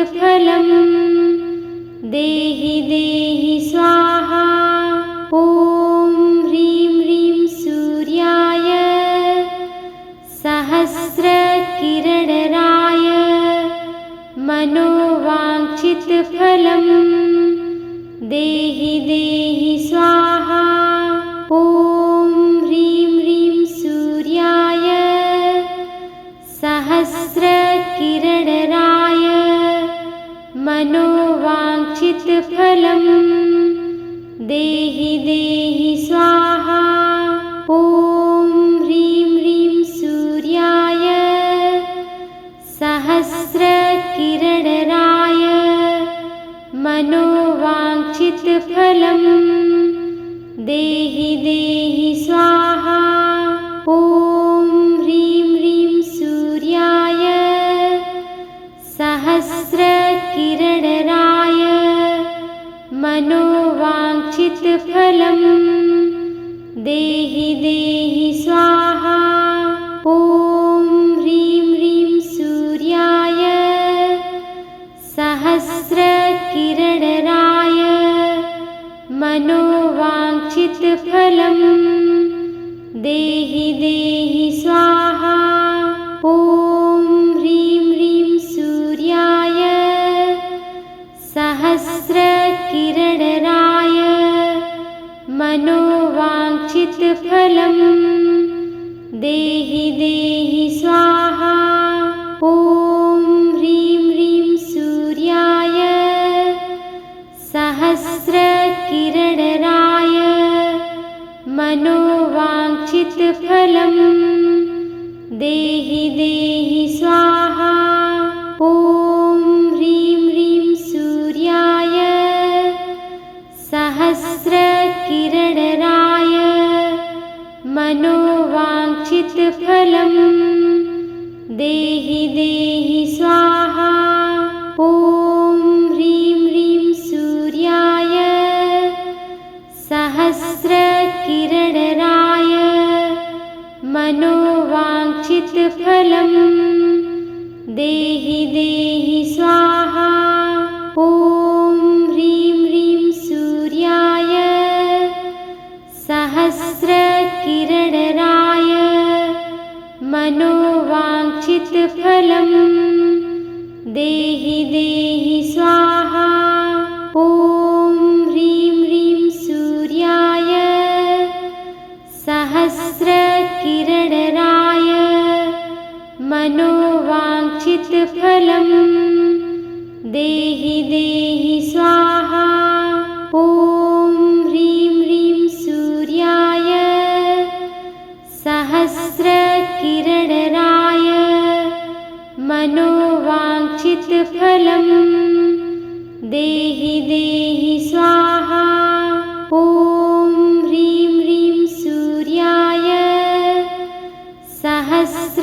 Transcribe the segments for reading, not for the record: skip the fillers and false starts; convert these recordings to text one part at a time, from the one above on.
फलं देहि देहि स्वाहा। ॐ ह्रीं ह्रीं सूर्याय सहस्रकिरणराय मनोवाञ्छितफलं देहि देहि स्वाहा। ॐ ह्रीं ह्रीं सूर्याय सहस्रकिरणराय मनोवाञ्छितफलं देहि देहि स्वाहा। ॐ ह्रीं ह्रीं सूर्याय सहस्रकिरणराय मनोवाञ्छितफलं देहि देहि स्वाहा। ॐ ह्रीं ह्रीं सूर्याय सहस्रकिरणराय मनोवाञ्छितफलं देहि देहि स्वाहा। ॐ ह्रीं ह्रीं सूर्याय सहस्रकिरणराय मनोवाञ्छितफलं देहि देहि स्वाहा। ॐ ह्रीं ह्रीं सूर्याय सहस्रकिरणराय मनोवाञ्छितफलं देहि देहि स्वाहा। ॐ ह्रीं ह्रीं सूर्याय सहस्रकिरणराय मनोवाञ्छितफलं देहि देहि स्वाहा। ॐ ह्रीं ह्रीं सूर्याय सहस्रकिरणराय मनोवाञ्छितफलं देहि देहि स्वाहा। ॐ ह्रीं ह्रीं सूर्याय सहस्रकिरणराय मनोवाञ्छितफलं देहि देहि स्वाहा। ॐ ह्रीं ह्रीं सूर्याय सहस्रकिरणराय मनोवाञ्छितफलं देहि देहि स्वाहा। ॐ ह्रीं ह्रीं सूर्याय सहस्रकिरणराय मनोवाञ्छितफलं देहि देहि स्वाहा। ॐ ह्रीं ह्रीं सूर्याय सहस्रकिरणराय मनोवाञ्छितफलं देहि देहि स्वाहा। ॐ ह्रीं ह्रीं सूर्याय सहस्रकिरणराय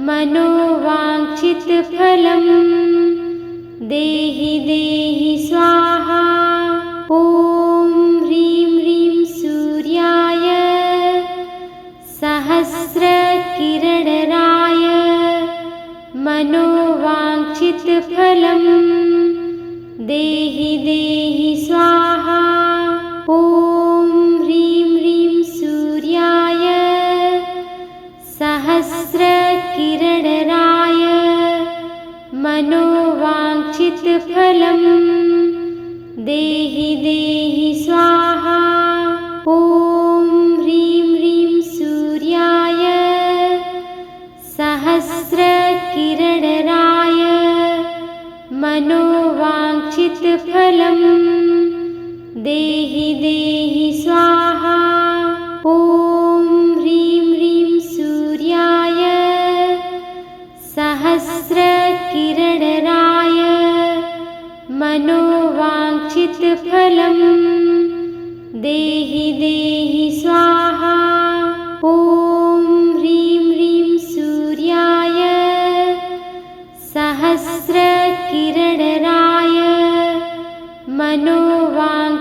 मनोवाञ्छितफलं देहि देहि स्वाहा। ॐ ह्रीं ह्रीं सूर्याय सहस्रकिरणराय मनोवाञ्छितफलं देहि देहि स्वाहा। ॐ ह्रीं ह्रीं सूर्याय सहस्रकिरणराय मनोवाञ्छितफलं देहि देहि स्वाहा। ॐ ह्रीं ह्रीं सूर्याय सहस्रकिरणराय मनोवाञ्छितफलं देहि देहि स्वाहा। ॐ ह्रीं ह्रीं सूर्याय सहस्रकिरणराय मनोवाञ्छितफलं देहि देहि स्वाहा। ॐ ह्रीं ह्रीं सूर्याय सहस्रकिरणराय मनोवाञ्छितफलं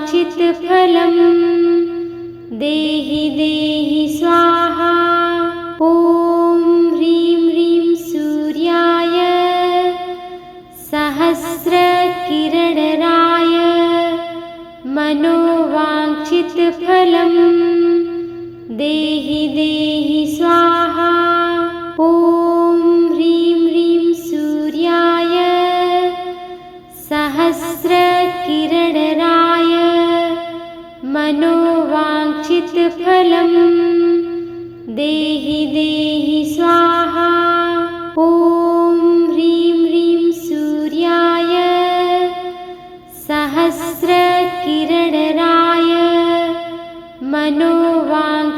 देहि देहि स्वाहा। ॐ ह्रीं ह्रीं सूर्याय सहस्रकिरणराय मनोवाञ्छितफलं देहि देहि स्वाहा। ॐ ह्रीं ह्रीं सूर्याय सहस्रकिरणराय मनोवाञ्छितफलं देहि देहि स्वाहा। ॐ ह्रीं ह्रीं सूर्याय सहस्रकिरणराय मनोवाञ्छितफलं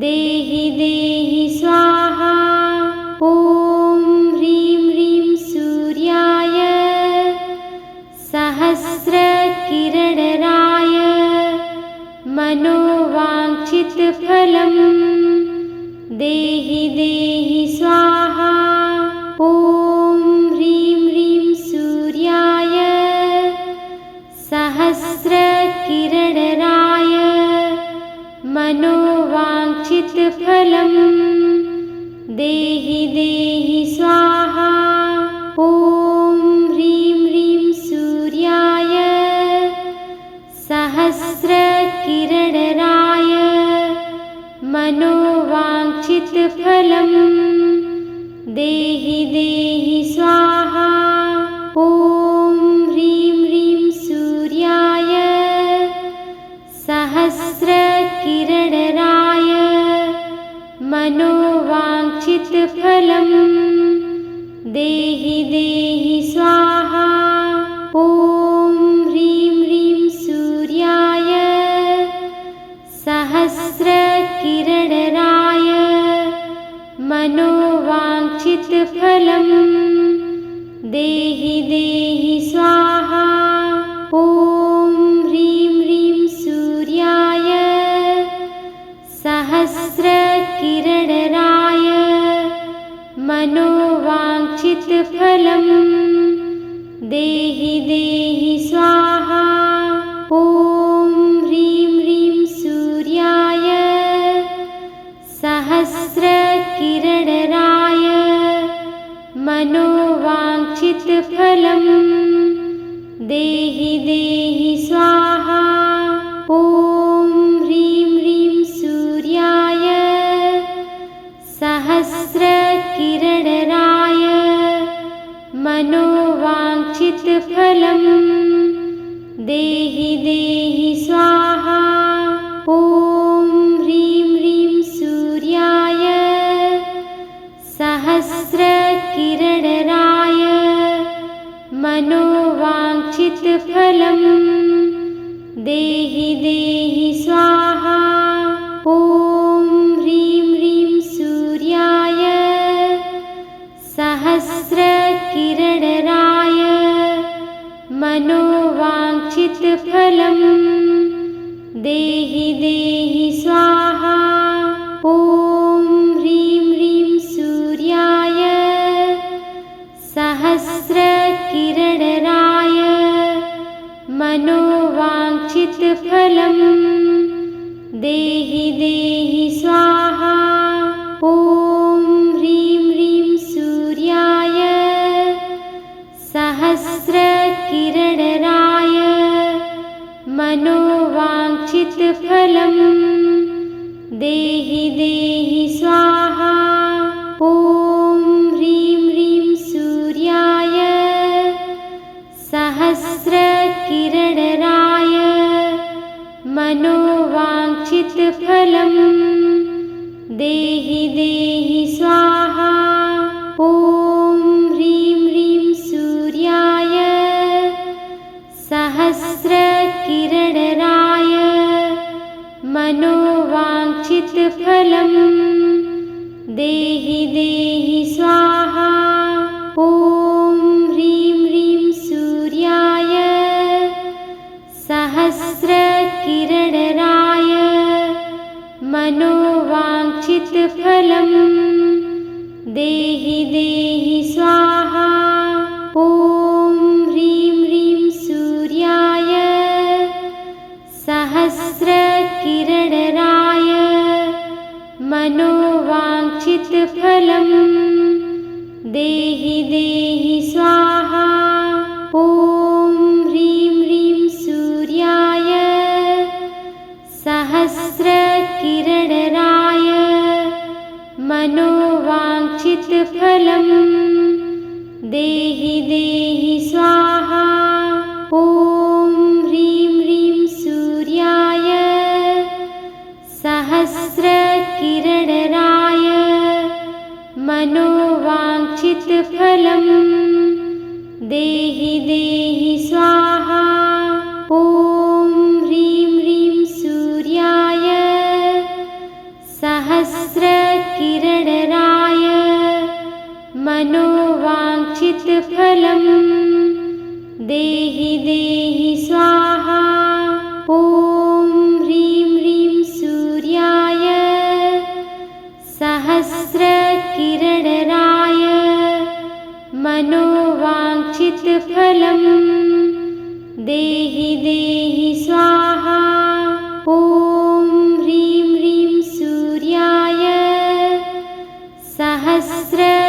देहि देहि स्वाहा। ॐ ह्रीं ह्रीं सूर्याय सहस्रकिरणराय मनोवाञ्छितफलं देहि देहि स्वाहा। ॐ ह्रीं ह्रीं सूर्याय सहस्रकिरणराय मनोवाञ्छितफलं देहि देहि स्वाहा। ॐ ह्रीं ह्रीं सूर्याय सहस्रकिरणराय मनोवाञ्छितफलं देहि देहि स्वाहा। ॐ ह्रीं ह्रीं सूर्याय सहस्रकिरणराय मनोवाञ्छितफलं देहि देहि स्वाहा। ॐ ह्रीं ह्रीं सूर्याय सहस्रकिरणराय मनोवाञ्छितफलं देहि देहि स्वाहा। ॐ ह्रीं ह्रीं सूर्याय सहस्रकिरणराय मनोवाञ्छितफलं देहि देहि स्वाहा। ॐ ह्रीं ह्रीं सूर्याय सहस्रकिरणराय मनोवाञ्छितफलं देहि देहि स्वाहा। ॐ ह्रीं ह्रीं सूर्याय सहस्रकिरणराय मनोवाञ्छितफलं देहि देहि स्वाहा। ॐ ह्रीं ह्रीं सूर्याय सहस्रकिरणराय मनोवाञ्छितफलं देहि देहि स्वाहा। ॐ ह्रीं ह्रीं सूर्याय सहस्रकिरणराय मनोवाञ्छितफलं देहि देहि स्वाहा। ॐ ह्रीं ह्रीं सूर्याय सहस्रकिरणराय मनोवाञ्छितफलं देहि देहि स्वाहा। ॐ ह्रीं ह्रीं सूर्याय सहस्रकिरणराय मनोवाञ्छितफलं देहि देहि स्वाहा। ॐ ह्रीं ह्रीं सूर्याय सहस्रकिरणराय मनोवाञ्छितफलं देहि देहि स्वाहा। ॐ ह्रीं ह्रीं सूर्याय सहस्रकिरणराय मनोवाञ्छितफलं देहि देहि स्वाहा। ॐ ह्रीं ह्रीं सूर्याय सहस्रकिरणराय मनोवाञ्छितफलं देहि स्वाहा। ॐ ह्रीं ह्रीं सूर्याय सहस्रकिरणराय मनोवाञ्छितफलं देहि देहि स्वाहा। ॐ ह्रीं ह्रीं सूर्याय सहस्रकिरणराय मनोवाञ्छितफलं देहि देहि स्वाहा। ॐ ह्रीं ह्रीं सूर्याय सहस्रकिरणराय मनोवाञ्छितफलं देहि देहि स्वाहा। ॐ ह्रीं ह्रीं सूर्याय सहस्रकिरणराय मनोवाञ्छितफलं देहि देहि स्वाहा। ॐ ह्रीं ह्रीं सूर्याय सहस्रकिरणराय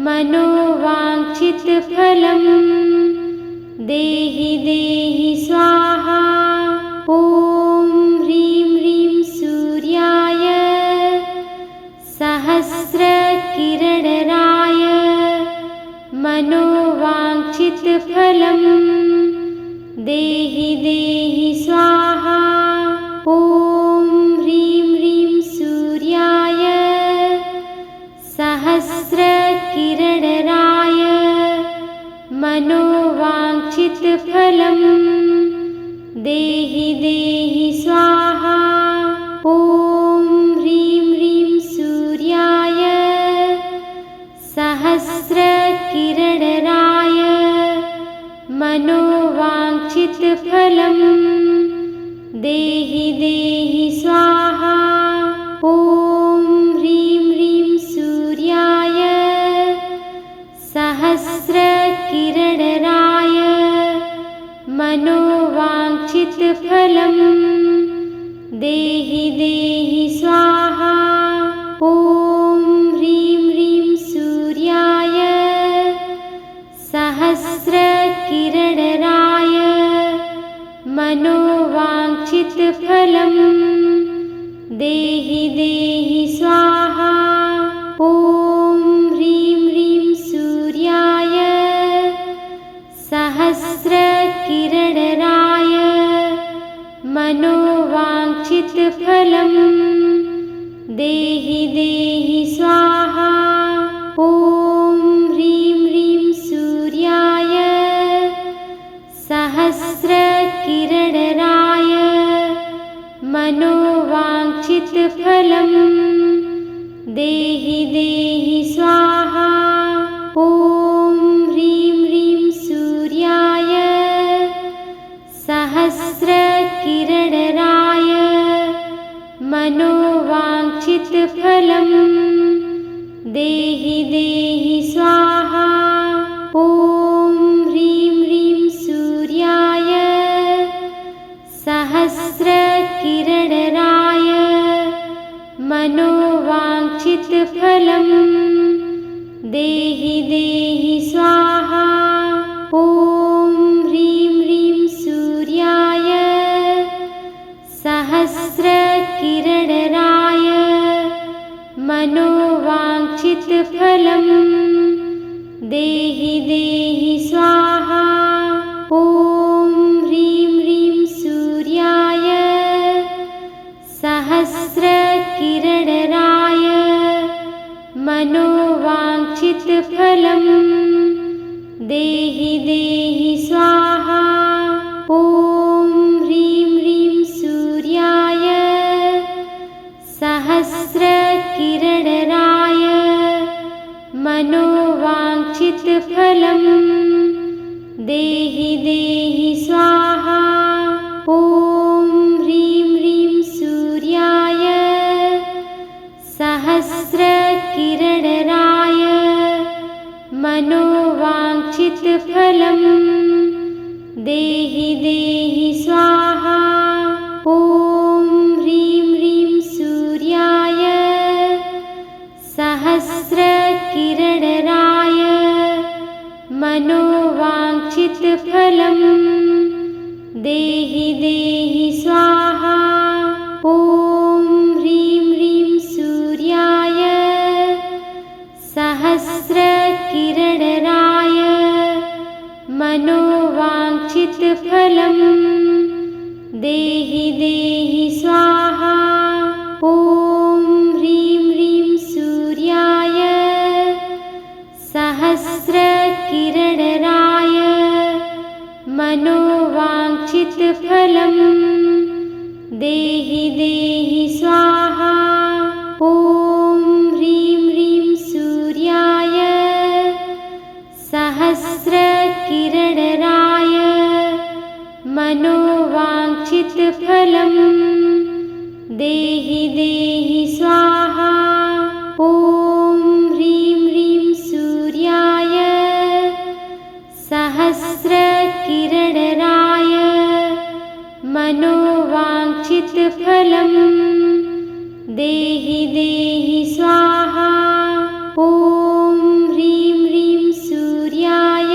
मनोवाञ्छितफलं देहि देहि स्वाहा। ॐ ह्रीं ह्रीं सूर्याय सहस्रकिरणराय मनोवाञ्छितफलं देहि देहि स्वाहा। ॐ ह्रीं ह्रीं सूर्याय सहस्रकिरणराय मनोवाञ्छितफलं देहि देहि स्वाहा। ॐ ह्रीं ह्रीं सूर्याय सहस्रकिरणराय मनोवाञ्छितफलं देहि देहि स्वाहा। ॐ ह्रीं ह्रीं सूर्याय सहस्रकिरणराय मनोवाञ्छितफलं देहि देहि स्वाहा। ॐ ह्रीं ह्रीं सूर्याय सहस्रकिरणराय मनोवाञ्छितफलं देहि देहि स्वाहा। ॐ ह्रीं ह्रीं सूर्याय सहस्रकिरणराय मनोवाञ्छितफलं देहि देहि स्वाहा। ॐ ह्रीं ह्रीं सूर्याय सहस्रकिरणराय मनोवाञ्छितफलं देहि देहि स्वाहा। ॐ ह्रीं ह्रीं सूर्याय सहस्रकिरणराय मनोवाञ्छितफलं देहि देहि स्वाहा। ॐ ह्रीं ह्रीं सूर्याय सहस्रकिरणराय मनोवाञ्छितफलं देहि देहि स्वाहा। ॐ ह्रीं ह्रीं सूर्याय सहस्रकिरणराय मनोवाञ्छितफलं देहि देहि स्वाहा। ॐ ह्रीं ह्रीं सूर्याय सहस्रकिरणराय मनोवाञ्छितफलं देहि देहि स्वाहा। ॐ ह्रीं ह्रीं सूर्याय सहस्रकिरणराय मनोवाञ्छितफलं देहि देहि स्वाहा। ॐ ह्रीं ह्रीं सूर्याय सहस्रकिरणराय मनोवाञ्छितफलं देहि देहि स्वाहा। ॐ ह्रीं ह्रीं सूर्याय सहस्रकिरणराय मनोवाञ्छितफलं देहि देहि स्वाहा। ॐ ह्रीं ह्रीं सूर्याय सहस्रकिरणराय मनोवाञ्छितफलं देहि देहि स्वाहा। ॐ ह्रीं ह्रीं सूर्याय सहस्रकिरणराय मनोवाञ्छितफलं देहि देहि स्वाहा। ॐ ह्रीं ह्रीं सूर्याय सहस्रकिरणराय मनोवाञ्छितफलं देहि देहि स्वाहा। ॐ ह्रीं ह्रीं सूर्याय सहस्रकिरणराय मनोवाञ्छितफलं देहि देहि स्वाहा। ॐ ह्रीं ह्रीं सूर्याय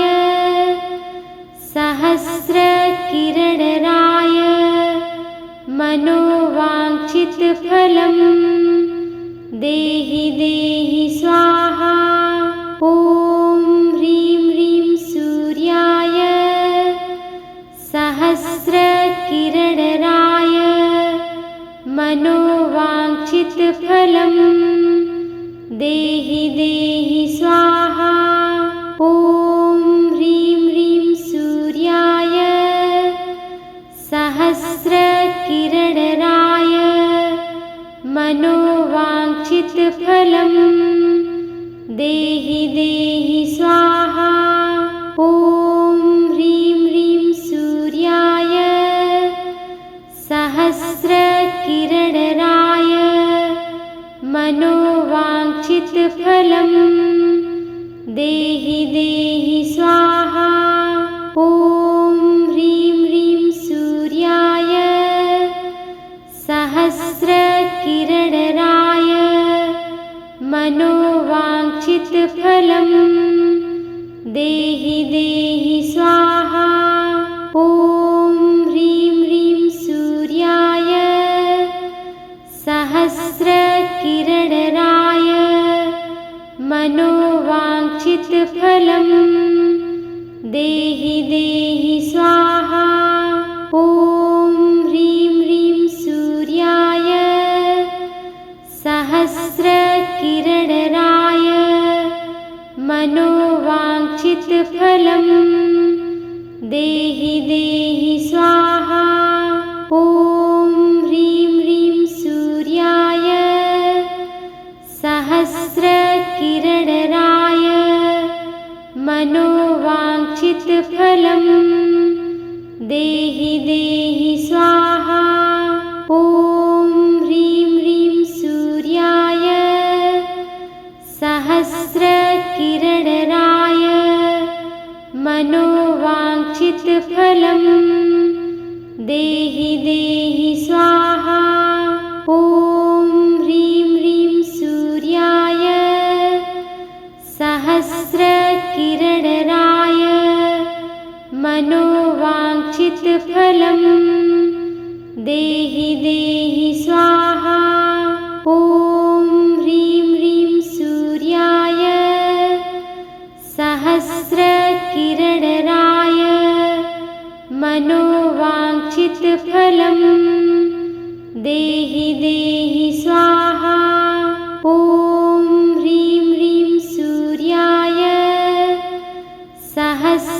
सहस्रकिरणराय मनोवाञ्छितफलं देहि देहि स्वाहा। ॐ ह्रीं ह्रीं सूर्याय सहस्रकिरणराय मनोवाञ्छितफलं देहि देहि स्वाहा। ॐ ह्रीं ह्रीं सूर्याय सहस्रकिरणराय मनोवाञ्छितफलं देहि देहि स्वाहा। ॐ ह्रीं ह्रीं सूर्याय सहस्रकिरणराय मनोवाञ्छितफलं देहि देहि स्वाहा। ॐ ह्रीं ह्रीं सूर्याय सहस्रकिरणराय मनोवाञ्छितफलं देहि देहि स्वाहा। ॐ ह्रीं ह्रीं सूर्याय सहस्रकिरणराय मनोवाञ्छितफलं देहि देहि स्वाहा। ॐ ह्रीं ह्रीं सूर्याय सहस्रकिरणराय मनोवाञ्छितफलं देहि देहि स्वाहा। ॐ ह्रीं ह्रीं सूर्याय सहस्रकिरणराय मनोवाञ्छितफलं देहि देहि स्वाहा। ॐ ह्रीं ह्रीं सूर्याय सहस्रकिरणराय मनोवाञ्छितफलं देहि देहि स्वाहा। ॐ ह्रीं ह्रीं सूर्याय सहस्रकिरणराय मनोवाञ्छितफलं देहि देहि स्वाहा। ॐ ह्रीं ह्रीं सूर्याय सहस्रकिरणराय मनोवाञ्छितफलं देहि देहि स्वाहा। ॐ ह्रीं ह्रीं सूर्याय सहस्रकिरणराय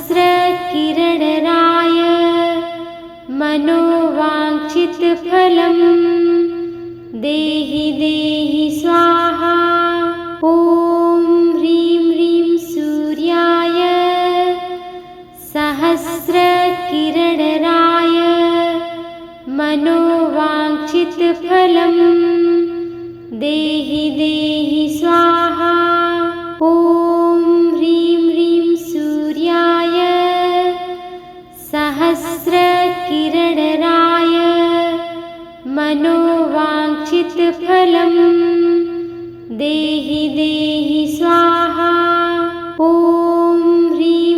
मनोवाञ्छितफलं देहि देहि स्वाहा। ॐ ह्रीं ह्रीं सूर्याय सहस्रकिरणराय मनोवाञ्छितफलं देहि देहि स्वाहा। ॐ ह्रीं ह्रीं सूर्याय सहस्रकिरणराय मनोवाञ्छितफलं देहि देहि स्वाहा। ॐ ह्रीं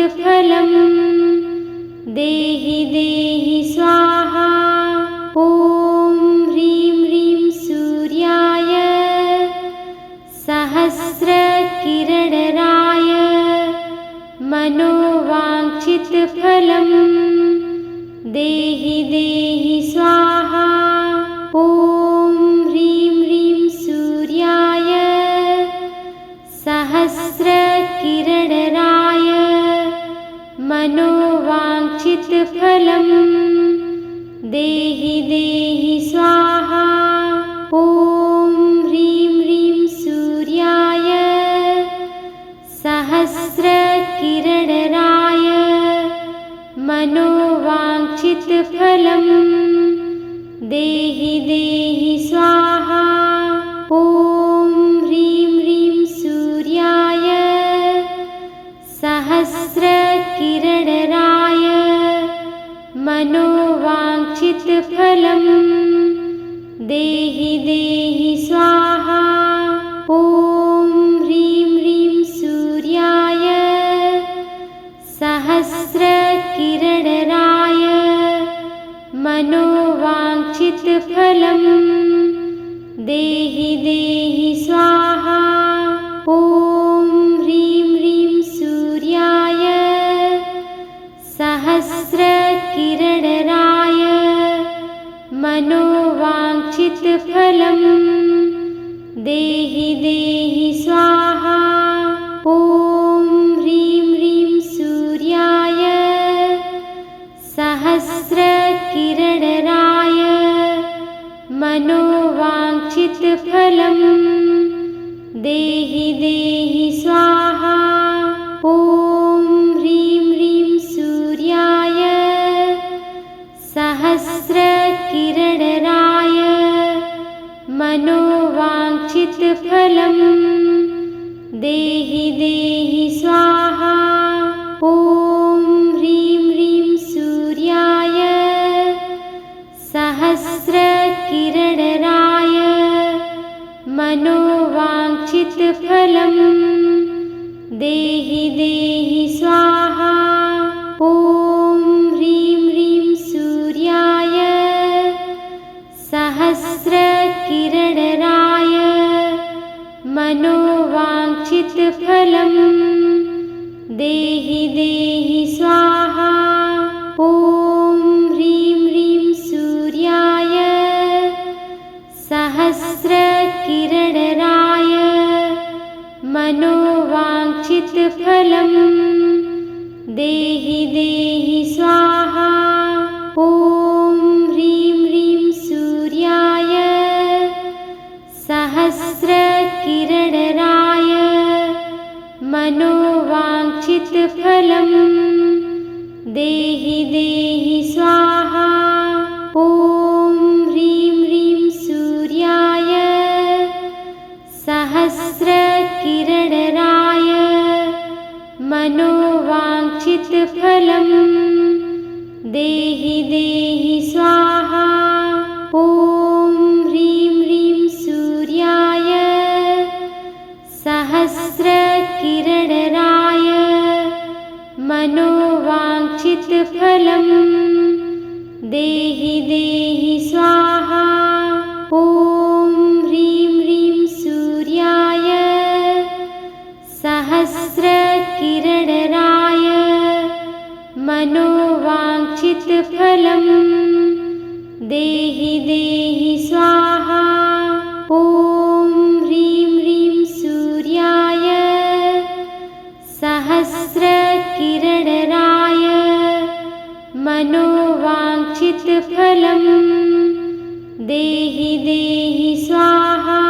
फलं देहि देहि स्वाहा। ॐ ह्रीं ह्रीं सूर्याय सहस्रकिरणराय मनोवाञ्छितफलं देहि देहि स्वाहा। ॐ ह्रीं ह्रीं सूर्याय सहस्रकिरणराय मनोवाञ्छितफलं देहि देहि स्वाहा। ॐ ह्रीं ह्रीं सूर्याय सहस्रकिरणराय मनोवाञ्छितफलं देहि देहि स्वाहा। ॐ ह्रीं ह्रीं सूर्याय सहस्रकिरणराय मनोवाञ्छितफलं देहि देहि स्वाहा। ॐ ह्रीं ह्रीं सूर्याय सहस्रकिरणराय मनोवाञ्छितफलं देहि देहि स्वाहा। ॐ ह्रीं ह्रीं सूर्याय सहस्रकिरणराय मनोवाञ्छितफलं देहि देहि स्वाहा। ॐ ह्रीं ह्रीं सूर्याय सहस्रकिरणराय मनोवाञ्छितफलं देहि देहि स्वाहा। ॐ ह्रीं ह्रीं सूर्याय सहस्रकिरणराय मनोवाञ्छितफलं देहि देहि स्वाहा। ॐ ह्रीं ह्रीं सूर्याय सहस्रकिरणराय मनोवाञ्छितफलं देहि देहि स्वाहा। ॐ ह्रीं ह्रीं सूर्याय सहस्रकिरणराय मनोवाञ्छितफलं देहि देहि स्वाहा। ॐ ह्रीं ह्रीं सूर्याय सहस्रकिरणराय मनोवाञ्छितफलं देहि देहि स्वाहा। ॐ ह्रीं ह्रीं सूर्याय सहस्रकिरणराय मनोवाञ्छितफलं देहि देहि स्वाहा। ॐ ह्रीं ह्रीं सूर्याय सहस्रकिरणराय मनोवाञ्छितफलं देहि देहि स्वाहा। ॐ ह्रीं ह्रीं सूर्याय सहस्रकिरणराय मनोवाञ्छितफलं देहि देहि स्वाहा। ॐ ह्रीं ह्रीं सूर्याय सहस्रकिरणराय मनोवाञ्छितफलं देहि देहि स्वाहा। ॐ ह्रीं ह्रीं सूर्याय सहस्रकिरणराय मनोवाञ्छितफलं देहि देहि स्वाहा।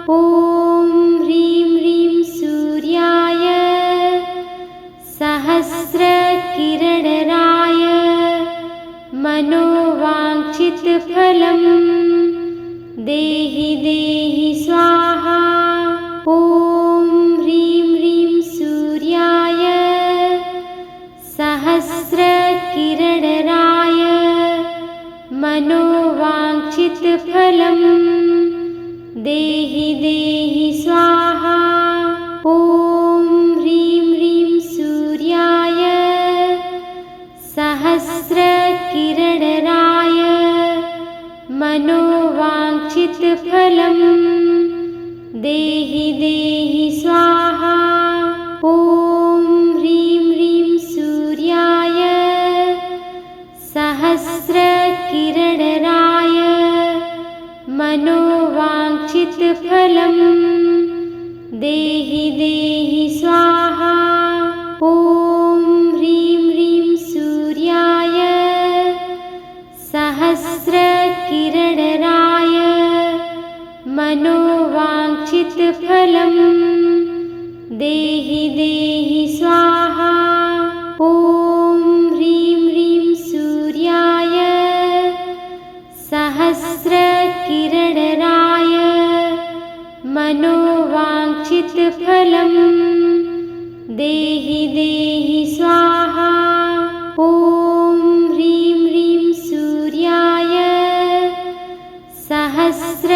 ॐ ह्रीं ह्रीं सूर्याय सहस्रकिरणराय मनोवाञ्छितफलं देहि देहि स्वाहा। ॐ ह्रीं ह्रीं सूर्याय सहस्रकिरणराय मनोवाञ्छितफलं देहि देहि स्वाहा। ॐ ह्रीं ह्रीं सूर्याय सहस्रकिरणराय मनोवाञ्छितफलं देहि देहि स्वाहा। ॐ ह्रीं ह्रीं सूर्याय सहस्रकिरणराय मनोवाञ्छितफलं देहि देहि स्वाहा। ॐ ह्रीं ह्रीं सूर्याय सहस्रकिरणराय मनोवाञ्छितफलं देहि देहि स्वाहा। ॐ ह्रीं ह्रीं सूर्याय सहस्रकिरणराय मनोवाञ्छितफलं देहि देहि स्वाहा। ॐ ह्रीं ह्रीं सूर्याय सहस्रकिरणराय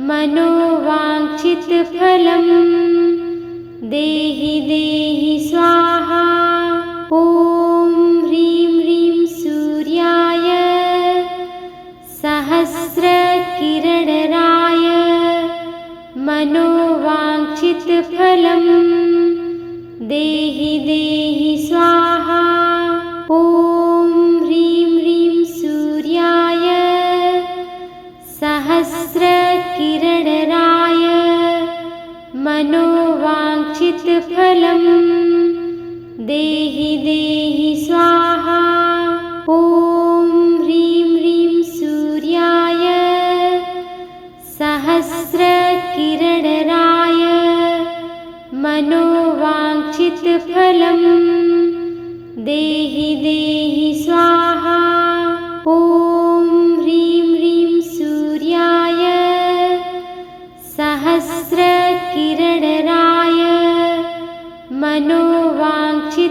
मनोवाञ्छितफलं देहि देहि स्वाहा। ॐ ह्रीं ह्रीं सूर्याय सहस्रकिरणराय मनोवाञ्छितफलं देहि देहि स्वाहा। ॐ ह्रीं ह्रीं सूर्याय सहस्रकिरणराय मनोवाञ्छितफलं देहि देहि स्वाहा। ॐ ह्रीं ह्रीं सूर्याय सहस्रकिरणराय मनोवाञ्छितफलं देहि देहि स्वाहा। ॐ ह्रीं ह्रीं सूर्याय सहस्रकिरणराय मनोवाञ्छितफलं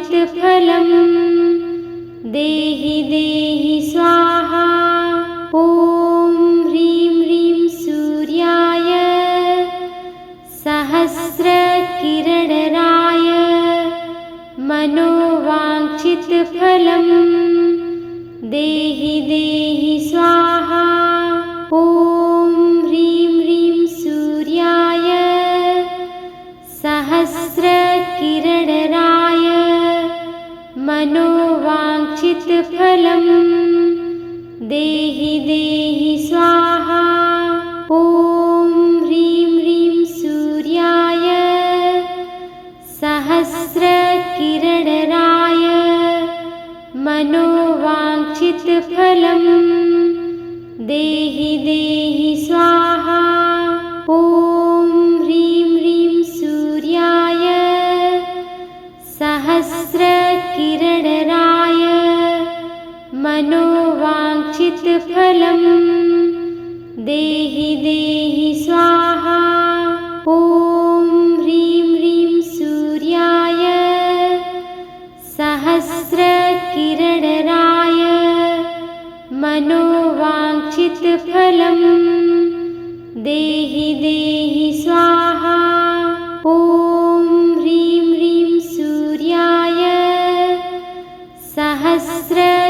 देहि देहि स्वाहा। ॐ ह्रीं ह्रीं सूर्याय सहस्रकिरणराय मनोवाञ्छितफलं देहि देहि स्वाहा। ॐ ह्रीं ह्रीं सूर्याय सहस्रकिरणराय मनोवाञ्छितफलं देहि देहि स्वाहा। ॐ ह्रीं ह्रीं सूर्याय सहस्रकिरणराय मनोवाञ्छितफलं देहि देहि स्वाहा। ॐ ह्रीं ह्रीं सूर्याय सहस्रकिरणराय मनोवाञ्छितफलं देहि देहि स्वाहा। ॐ ह्रीं ह्रीं सूर्याय सहस्रकिरणराय मनोवाञ्छितफलं देहि देहि स्वाहा। ॐ ह्रीं ह्रीं सूर्याय सहस्रकिरणराय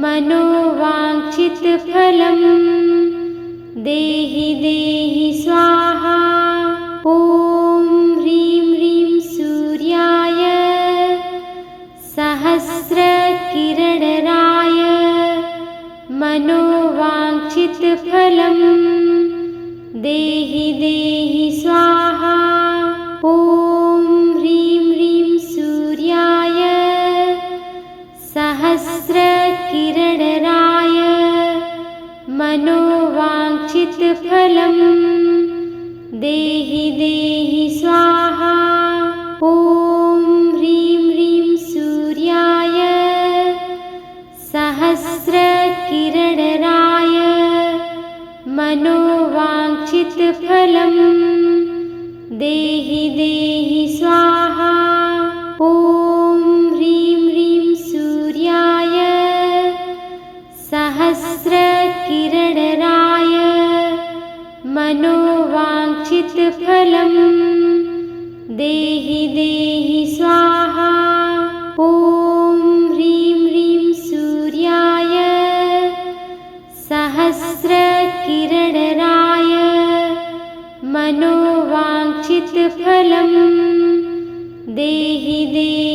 मनोवाञ्छितफलं देहि देहि स्वाहा। ॐ ह्रीं ह्रीं सूर्याय सहस्रकिरणराय मनोवाञ्छितफलं देहि देहि स्वाहा। ॐ ह्रीं ह्रीं सूर्याय सहस्रकिरणराय मनोवाञ्छितफलं देहि देहि स्वाहा। ॐ ह्रीं ह्रीं सूर्याय सहस्रकिरणराय मनोवाञ्छितफलं देहि देहि स्वाहा। ॐ ह्रीं ह्रीं सूर्याय सहस्रकिरणराय मनोवाञ्छितफलं देहि देहि स्वाहा। फलं देहि देहि